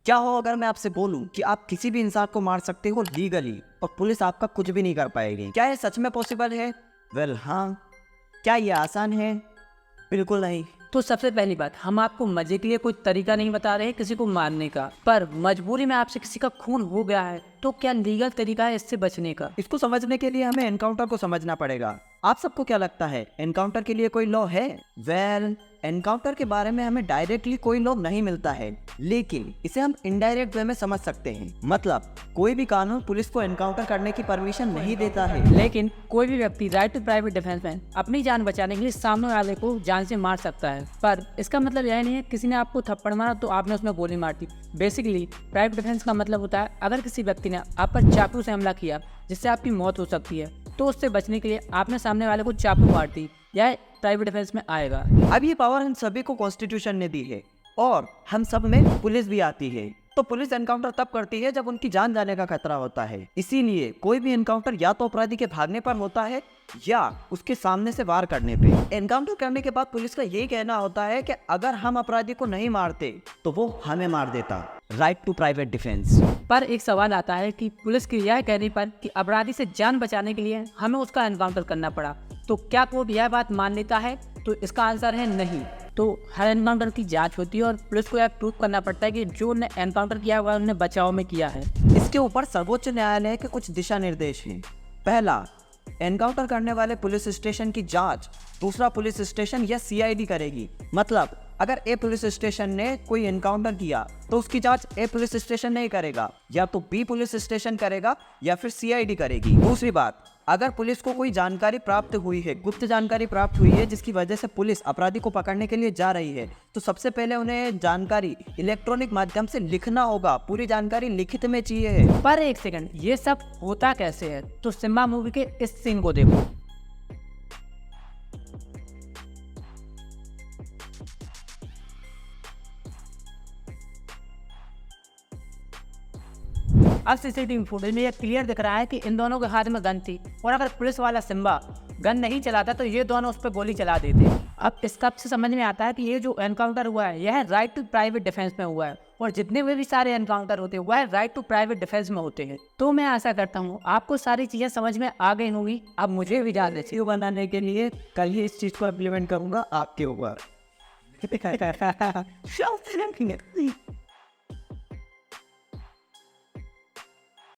क्या हो अगर मैं आपसे बोलूं कि आप किसी भी इंसान को मार सकते हो लीगली और पुलिस आपका कुछ भी नहीं कर पाएगी? क्या ये सच में पॉसिबल है? वेल हाँ। क्या ये आसान है? बिल्कुल नहीं। तो सबसे पहली बात, हम आपको मजे के लिए कोई तरीका नहीं बता रहे किसी को मारने का, पर मजबूरी में आपसे किसी का खून हो गया है तो क्या लीगल तरीका है इससे बचने का? इसको समझने के लिए हमें एनकाउंटर को समझना पड़ेगा। आप सबको क्या लगता है एनकाउंटर के लिए कोई लॉ है? वेल एनकाउंटर के बारे में हमें डायरेक्टली कोई लॉ नहीं मिलता है, लेकिन इसे हम इनडायरेक्ट वे में समझ सकते हैं। मतलब कोई भी कानून पुलिस को एनकाउंटर करने की परमिशन नहीं देता है, लेकिन कोई भी व्यक्ति राइट टू प्राइवेट डिफेंस में अपनी जान बचाने के लिए सामने वाले को जान से मार सकता है। पर इसका मतलब यह नहीं है किसी ने आपको थप्पड़ मारा तो आपने उसमें गोली मार दी। बेसिकली प्राइवेट डिफेंस का मतलब होता है अगर किसी व्यक्ति ने आप पर चाकू से हमला किया जिससे आपकी मौत हो सकती है तो उससे बचने के लिए आपने सामने वाले को चाकू मार दी, यह प्राइवेट डिफेंस में आएगा। अब ये पावर हम सभी को कॉन्स्टिट्यूशन ने दी है और हम सब में पुलिस भी आती है। तो पुलिस एनकाउंटर तब करती है जब उनकी जान जाने का खतरा होता है। इसीलिए कोई भी एनकाउंटर या तो अपराधी के भागने पर होता है या उसके सामने से वार करने पे। एनकाउंटर करने के बाद पुलिस का यही कहना होता है कि अगर हम अपराधी को नहीं मारते तो वो हमें मार देता। Right to private defence. पर एक सवाल आता है कि पुलिस के यह कहने पर कि अपराधी से जान बचाने के लिए हमें उसका एनकाउंटर करना पड़ा, तो क्या कोर्ट यह बात मान लेता है? तो इसका आंसर है नहीं। तो हर एनकाउंटर की जांच होती है और पुलिस को यह प्रूव करना पड़ता है कि जो उन्हें एनकाउंटर किया हुआ उन्हें बचाव में किया है। इसके ऊपर सर्वोच्च न्यायालय के कुछ दिशा निर्देश हैं। पहला, एनकाउंटर करने वाले पुलिस स्टेशन की जांच दूसरा पुलिस स्टेशन या सीआईडी करेगी। मतलब अगर ए पुलिस स्टेशन ने कोई एनकाउंटर किया तो उसकी जांच ए पुलिस स्टेशन नहीं करेगा, या तो बी पुलिस स्टेशन करेगा या फिर सीआईडी करेगी। दूसरी बात, अगर पुलिस को कोई जानकारी प्राप्त हुई है, गुप्त जानकारी प्राप्त हुई है जिसकी वजह से पुलिस अपराधी को पकड़ने के लिए जा रही है, तो सबसे पहले उन्हें जानकारी इलेक्ट्रॉनिक माध्यम से लिखना होगा। पूरी जानकारी लिखित में चाहिए। पर एक सेकंड, ये सब होता कैसे है? तो सिम्बा मूवी के इस सीन को देखो। अब सीसीटीवी फुटेज में यह क्लियर दिख रहा है कि इन दोनों के हाथ में गन थी और अगर पुलिस वाला सिम्बा गन नहीं चलाता तो ये दोनों उस पर गोली चला देते। अब इसका से समझ में आता है कि ये जो एनकाउंटर हुआ है यह राइट टू प्राइवेट डिफेंस में हुआ है और जितने भी सारे एनकाउंटर होते हैं वह राइट टू प्राइवेट डिफेंस में होते हैं। तो मैं आशा करता हूँ आपको सारी चीजें समझ में आ गई होंगी। अब मुझे भी इजाजत चाहिए बनाने के लिए कल ही इस चीज को इम्प्लीमेंट करूंगा आपके ऊपर।